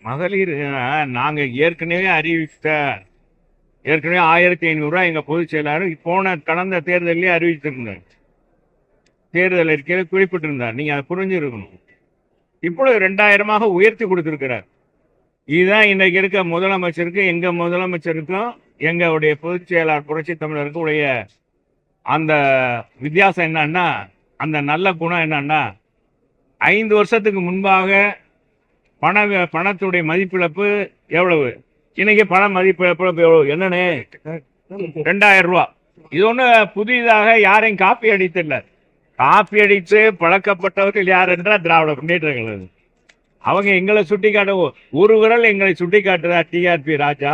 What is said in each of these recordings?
மகளிர் நாங்கள் ஏற்கனவே 1500 எங்க பொதுச் செயலாளர் கடந்த தேர்தலே அறிவித்திருந்தார். தேர்தல் அறிக்கையில் குறிப்பிட்டிருந்தார். நீங்க அதை புரிஞ்சிருக்கணும். இப்பொழுது 2000 உயர்த்தி கொடுத்திருக்கிறார். இதுதான் இன்றைக்கு இருக்க முதலமைச்சருக்கு, எங்க முதலமைச்சருக்கும் எங்களுடைய பொதுச் செயலாளர் புரட்சி தமிழருக்கு உடைய அந்த வித்தியாசம் என்னன்னா, அந்த நல்ல குணம் என்னன்னா, 5 வருஷத்துக்கு முன்பாக பணத்துடைய மதிப்பிழப்பு எவ்வளவு, இன்னைக்கு பண மதிப்பிழப்பு எவ்வளவு, என்னன்னு 2000 ரூபாய். இது ஒண்ணு புதிதாக யாரையும் காப்பி அடித்தில்லை. காப்பி அடித்து பழக்கப்பட்டவர்கள் யார் என்றால் திராவிட முன்னேற்ற கழகம். அவங்க எங்களை சுட்டி காட்ட ஒரு விரல் எங்களை சுட்டி காட்டுறா டிஆர்பி ராஜா,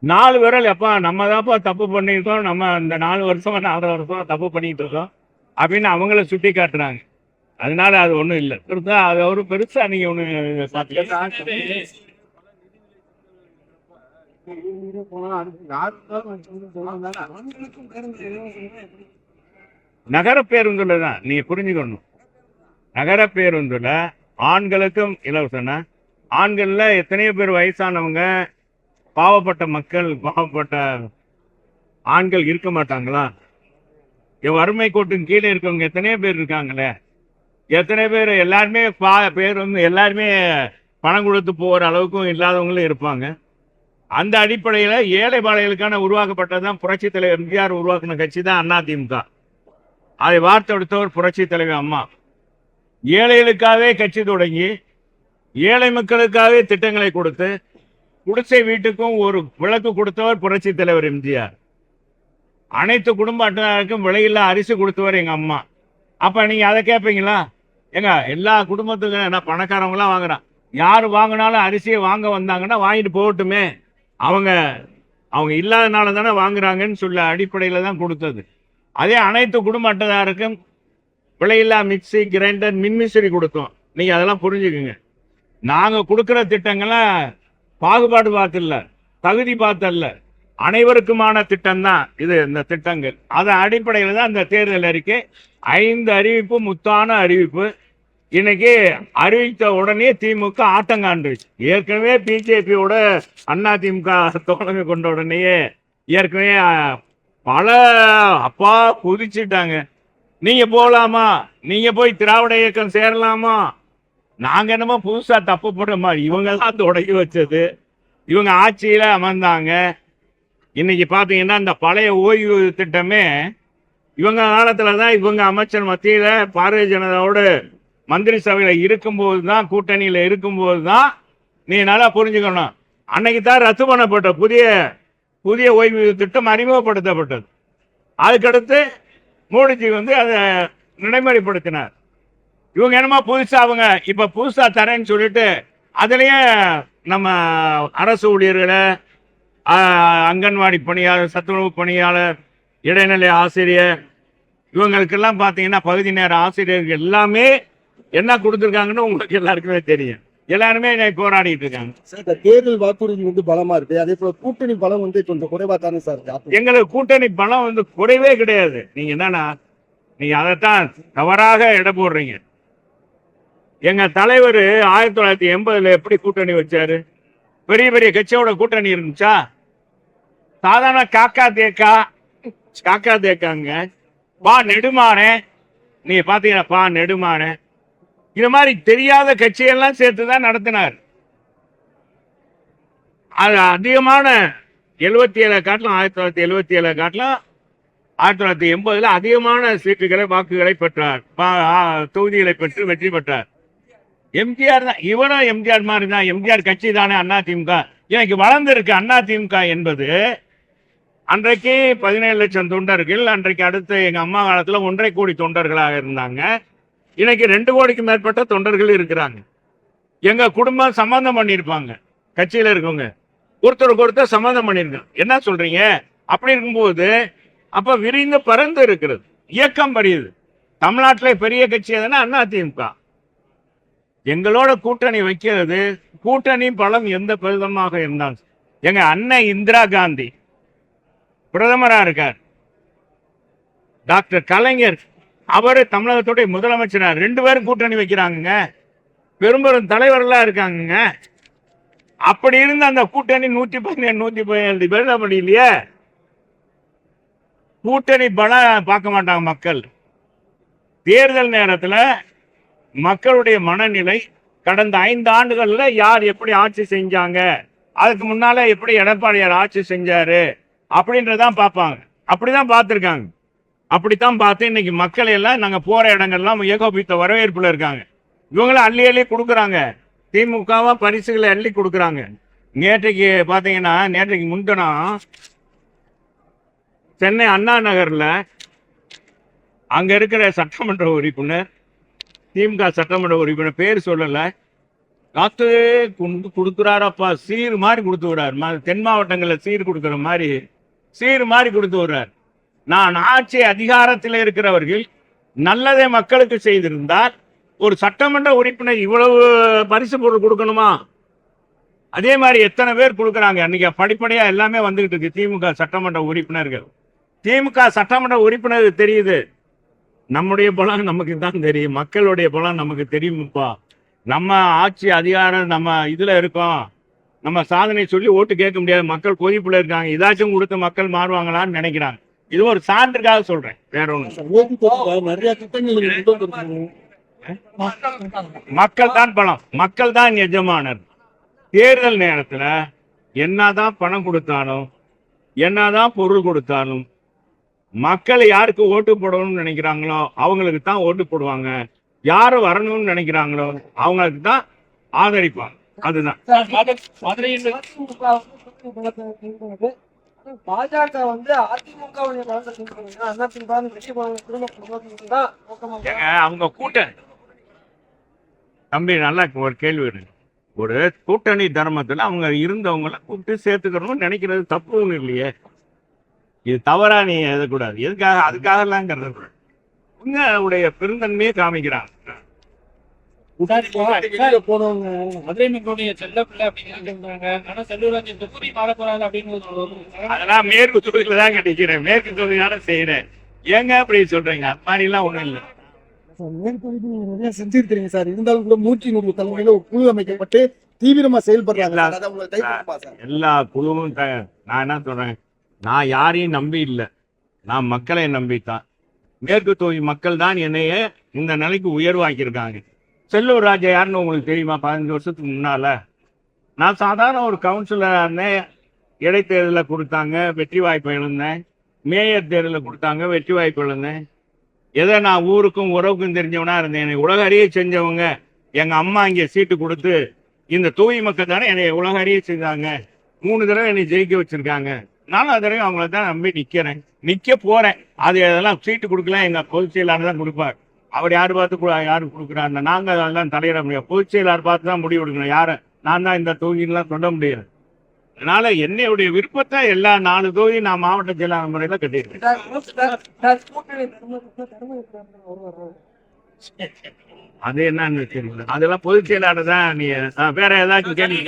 4 விரல் எப்பா நம்ம தான்ப்பா தப்பு பண்ணியிருக்கோம், நம்ம இந்த 4 வருஷமா 4 வருஷமா தப்பு பண்ணிட்டு இருக்கோம் அப்படின்னு அவங்கள சுட்டி காட்டுறாங்க. அதனால அது ஒண்ணும் இல்லை. அது ஒரு பெருசா நீங்க ஒண்ணு நகர பேருந்துல தான் நீங்க புரிஞ்சுக்கணும். நகர பேருந்துல ஆண்களுக்கும் இலவசம்னா, ஆண்கள்ல எத்தனையோ பேர் வயசானவங்க, பாவப்பட்ட மக்கள், பாவப்பட்ட ஆண்கள் இருக்க மாட்டாங்களா? வறுமை கோட்டுக்கு கீழே இருக்கவங்க எத்தனையோ பேர் இருக்காங்களே. எத்தனை பேர் எல்லாருமே எல்லாருமே பணம் கொடுத்து போகிற அளவுக்கும் இல்லாதவங்களும் இருப்பாங்க. அந்த அடிப்படையில் ஏழை பாளைகளுக்கான உருவாக்கப்பட்டதுதான் புரட்சி தலைவர் எம்ஜிஆர் உருவாக்கின கட்சி தான் அதிமுக. அதை வார்த்தெடுத்தவர் புரட்சி தலைவர் அம்மா. ஏழைகளுக்காகவே கட்சி தொடங்கி ஏழை மக்களுக்காகவே திட்டங்களை கொடுத்து குடிசை வீட்டுக்கும் ஒரு விளக்கு கொடுத்தவர் புரட்சி தலைவர் எம்ஜிஆர். அனைத்து குடும்ப அட்டைதாருக்கும் விலையில்லா அரிசி கொடுத்தவர் எங்க அம்மா. அப்ப நீங்க அதை கேட்பீங்களா? ஏங்க எல்லா குடும்பத்துக்கும் என்ன பணக்காரவங்களாம் வாங்குறான், யாரு வாங்கினாலும் அரிசியை வாங்க வந்தாங்கன்னா வாங்கிட்டு போகட்டுமே, அவங்க இல்லாதனால தானே வாங்குறாங்கன்னு சொல்ல அடிப்படையில தான் கொடுத்தது. அதே அனைத்து குடும்ப அட்டைதாருக்கும் விலையில்லா மிக்சி, கிரைண்டர், மின்விசிறி கொடுத்தோம். நீங்க அதெல்லாம் புரிஞ்சுக்குங்க. நாங்க கொடுக்கிற திட்டங்களை பாகுபாடு பார்த்துல, தகுதி பார்த்தல்ல, அனைவருக்குமான திட்டம் தான் இது. இந்த திட்டங்கள் அதன் அடிப்படையில் தான் இந்த தேர்தல் அறிக்கை 5 அறிவிப்பு, முத்தான அறிவிப்பு. இன்னைக்கு அறிவித்த உடனே திமுக ஆட்டங்காண்டுச்சு. ஏற்கனவே பிஜேபியோட அதிமுக தோழமை கொண்ட உடனேயே ஏற்கனவே பல அப்பா குதிச்சுட்டாங்க. நீங்க போகலாமா, நீங்க போய் திராவிட இயக்கம் சேரலாமா, நாங்க என்னமோ புதுசா தப்பு போடுற மாதிரி. இவங்க தான் தொடங்கி வச்சது, இவங்க ஆட்சியில அமர்ந்தாங்க. இன்னைக்கு பாத்தீங்கன்னா இந்த பழைய ஓய்வு திட்டமே இவங்க காலத்துல தான், இவங்க அமைச்சர் மத்தியில பாரதிய ஜனதாவோட மந்திரி சபையில இருக்கும்போது தான், கூட்டணியில இருக்கும்போது தான், நீ நல்லா புரிஞ்சுக்கணும், அன்னைக்கு தான் ரத்து பண்ணப்பட்ட புதிய ஓய்வு திட்டம் அறிமுகப்படுத்தப்பட்டது. அதுக்கடுத்து மோடிஜி அதை நடைமுறைப்படுத்தினார். இவங்க என்னமா புதுசா அவங்க இப்ப புதுசா தரேன்னு சொல்லிட்டு அதுலயே நம்ம அரசு ஊழியர்களை, அங்கன்வாடி பணியாளர், சத்துணவு பணியாளர், இடைநிலை ஆசிரியர், இவங்களுக்கெல்லாம் பார்த்தீங்கன்னா பகுதி நேர ஆசிரியர்கள் எல்லாமே என்ன கொடுத்துருக்காங்கன்னு உங்களுக்கு எல்லாருக்குமே தெரியும். எல்லாருமே போராடிட்டு இருக்காங்க. சார், தேர்தல் வாக்குறுதி பலமா இருக்கு, அதே போல கூட்டணி பலம் கொஞ்சம் குறைவா தானே சார்? எங்களுக்கு கூட்டணி பலம் குறைவே கிடையாது. நீங்க என்னன்னா, நீங்க அதைத்தான் தவறாக எடை போடுறீங்க. எங்க தலைவர் 1980 எப்படி கூட்டணி வச்சாரு? பெரிய பெரிய கட்சியோட கூட்டணி இருந்துச்சா? சாதாரண காக்கா தேக்காங்க. பா நெடுமானே, நீங்க பாத்தீங்கன்னா பா நெடுமானே, இது மாதிரி தெரியாத கட்சியெல்லாம் சேர்த்துதான் நடத்தினார். அது அதிகமான 77 காட்டிலும் 1977 காட்டிலும் 1980 அதிகமான சீட்டுகளை, வாக்குகளை பெற்றார், தொகுதிகளை பெற்று வெற்றி பெற்றார். எம்ஜிஆர் தான், இவனும் எம்ஜிஆர் மாதிரி தான். எம்ஜிஆர் கட்சி தானே அதிமுக. எனக்கு வளர்ந்திருக்கு அதிமுக என்பது. அன்றைக்கு 17 லட்சம் தொண்டர்கள், அன்றைக்கு அடுத்து எங்க அம்மா காலத்துல 1.5 கோடி தொண்டர்களாக இருந்தாங்க. இன்னைக்கு 2 கோடிக்கு மேற்பட்ட தொண்டர்கள் இருக்கிறாங்க. எங்க குடும்பம் சம்பந்தம் பண்ணியிருப்பாங்க, கட்சியில இருக்கவங்க ஒருத்தருக்கு ஒருத்தர் சம்பந்தம் பண்ணியிருக்காங்க. என்ன சொல்றீங்க? அப்படி இருக்கும்போது அப்ப விரிந்து பறந்து இருக்கிறது, இயக்கம் வருது. தமிழ்நாட்டிலே பெரிய கட்சி எதுனா அதிமுக. எங்களோட கூட்டணி வைக்கிறது, கூட்டணி பலம் எந்த விதமாக இருந்தாலும். எங்க அண்ணன் இந்திரா காந்தி பிரதமரா இருக்கார், டாக்டர் கலைஞர் அவரு தமிழகத்துடைய முதலமைச்சர், 2 பேரும் கூட்டணி வைக்கிறாங்க. பெரும்பெரும் தலைவர்களா இருக்காங்க. அப்படி இருந்த அந்த கூட்டணி 117 பேர் தான் பண்ணலையே. கூட்டணி பலம் பார்க்க மாட்டாங்க மக்கள். தேர்தல் நேரத்துல மக்களுடைய மனநிலை கடந்த 5 ஆண்டுகள்ல யார் எப்படி ஆட்சி செஞ்சாங்க, அதுக்கு முன்னால எப்படி எடப்பாடியார் ஆட்சி செஞ்சாரு அப்படின்றதான் பார்ப்பாங்க. அப்படிதான் பார்த்துருக்காங்க. அப்படித்தான் பார்த்து இன்னைக்கு மக்கள் எல்லாம் நாங்க போற இடங்கள்லாம் ஏகோபித்த வரவேற்புல இருக்காங்க. இவங்களும் அள்ளி அள்ளி கொடுக்குறாங்க. திமுகவா பரிசுகளை அள்ளி கொடுக்குறாங்க. நேற்றைக்கு பாத்தீங்கன்னா, நேற்றைக்கு முன்தினம் சென்னை அண்ணா நகர்ல அங்க இருக்கிற சட்டமன்ற உறுப்பினர், திமுக சட்டமன்ற உறுப்பினர் பேர் சொல்லல, காத்து கொடுக்குறாரப்பா, சீர் மாதிரி கொடுத்து விடுறாரு. தென் மாவட்டங்கள்ல சீர் கொடுக்குற மாதிரி சீர் மாதிரி கொடுத்து விடுறாரு. நான் ஆட்சி அதிகாரத்தில் இருக்கிறவர்கள் நல்லதை மக்களுக்கு செய்திருந்தால் ஒரு சட்டமன்ற உறுப்பினர் இவ்வளவு பரிசு பொருள் கொடுக்கணுமா? அதே மாதிரி எத்தனை பேர் கொடுக்குறாங்க. அன்னைக்கு படிப்படியா எல்லாமே வந்துகிட்டு இருக்கு. திமுக சட்டமன்ற உறுப்பினர்கள், திமுக சட்டமன்ற உறுப்பினர் தெரியுது. நம்முடைய பலம் நமக்கு தான் தெரியும், மக்களுடைய பலம் நமக்கு தெரியும்ப்பா. நம்ம ஆட்சி அதிகாரம் நம்ம இதுல இருக்கோம், நம்ம சாதனை சொல்லி ஓட்டு கேட்க முடியாது. மக்கள் கொதிப்புல இருக்காங்க. இதாச்சும் கொடுத்து மக்கள் மாறுவாங்களான்னு நினைக்கிறாங்க. இது ஒரு சான்றுக்காக சொல்றேன், வேற ஒண்ணு. நிறைய திட்டங்கள் மக்கள் தான் பலம், மக்கள் தான் எஜமானர். தேர்தல் நேரத்துல என்னதான் பணம் கொடுத்தாலும் என்னதான் பொருள் கொடுத்தாலும் மக்கள் யாருக்கு ஓட்டு போடணும்னு நினைக்கிறாங்களோ அவங்களுக்கு தான் ஓட்டு போடுவாங்க. யாரு வரணும்னு நினைக்கிறாங்களோ அவங்களுக்கு தான் ஆதரிப்பாங்க. அதுதான். பாஜக வந்து அதிமுக அவங்க கூட்டணி தம்பி நல்லா ஒரு கேள்வி இருக்கு. ஒரு கூட்டணி தர்மத்துல அவங்க இருந்தவங்களை கூப்பிட்டு சேர்த்துக்கணும்னு நினைக்கிறது தப்பு ஒண்ணு இல்லையே. இது தவறா நீ எழுதக்கூடாது. எதுக்காக? அதுக்காக எல்லாம் கருத உங்களுடைய பெருந்தன்மையை காமிக்கிறாங்க. போனவங்க மதுரை மக்களுடைய செல்ல பிள்ளை அப்படின்னு ஆனா செல்லூராஜ் தொகுதி மாறக்கூடாது அப்படின்னு அதெல்லாம் மேற்கு தொகுதியில தான் கட்டிக்கிறேன், மேற்கு தொகுதியால செய்யறேன். ஏங்க அப்படி சொல்றீங்க? அது மாதிரி எல்லாம் ஒண்ணும் இல்லை. நிறைய செஞ்சிருக்கீங்க சார். இருந்தாலும் கூட 103 தலைமையில ஒரு குழு அமைக்கப்பட்டு தீவிரமா செயல்படுறாங்க. எல்லா குழுவும் நான் என்ன சொல்றேன், நான் யாரையும் நம்பி இல்லை, நான் மக்களை நம்பித்தான். மேற்கு தொகுதி மக்கள் தான் என்னைய இந்த நிலைக்கு உயர்வாக்கியிருக்காங்க. செல்லூர் ராஜா யாருன்னு உங்களுக்கு தெரியுமா? 15 வருஷத்துக்கு முன்னால நான் சாதாரண ஒரு கவுன்சிலர் இருந்தேன். இடைத்தேர்தலில் கொடுத்தாங்க, வெற்றி வாய்ப்பு இழந்தேன். மேயர் தேர்தலில் கொடுத்தாங்க, வெற்றி வாய்ப்பு இழந்தேன். எதை நான் ஊருக்கும் உறவுக்கும் தெரிஞ்சவனா இருந்தேன். என்னை உலக அறிய செஞ்சவங்க எங்க அம்மா இங்கே சீட்டு கொடுத்து இந்த தொகுதி மக்கள் தானே என்னை உலக அறிய செஞ்சாங்க. 3 தடவை என்னை ஜெயிக்க வச்சிருக்காங்க. நானும் அது தடவை அவங்கள தான் நம்பி நிக்க போறேன். அது அதெல்லாம் சீட்டு கொடுக்கலாம், எங்க பொதுச் செயலாளர் தான் கொடுப்பார். அவர் யாரு பார்த்து யாரு கொடுக்குறாங்க, நாங்க அதெல்லாம் தலையிட முடியாது. பொதுச் செயலாளர் பார்த்து தான் முடிவு எடுக்கணும். யாரு நான் தான் இந்த தொகுதியெல்லாம் சொல்ல முடியாது. அதனால என்னுடைய விருப்பத்தை எல்லா 4 தொகுதி நான் மாவட்ட செயலாளர் முறையில கட்டியிருக்கேன். அது என்னன்னு தெரியல. அதெல்லாம் பொதுச் செயலாளர் தான். நீ வேற ஏதாச்சும் கேள்வி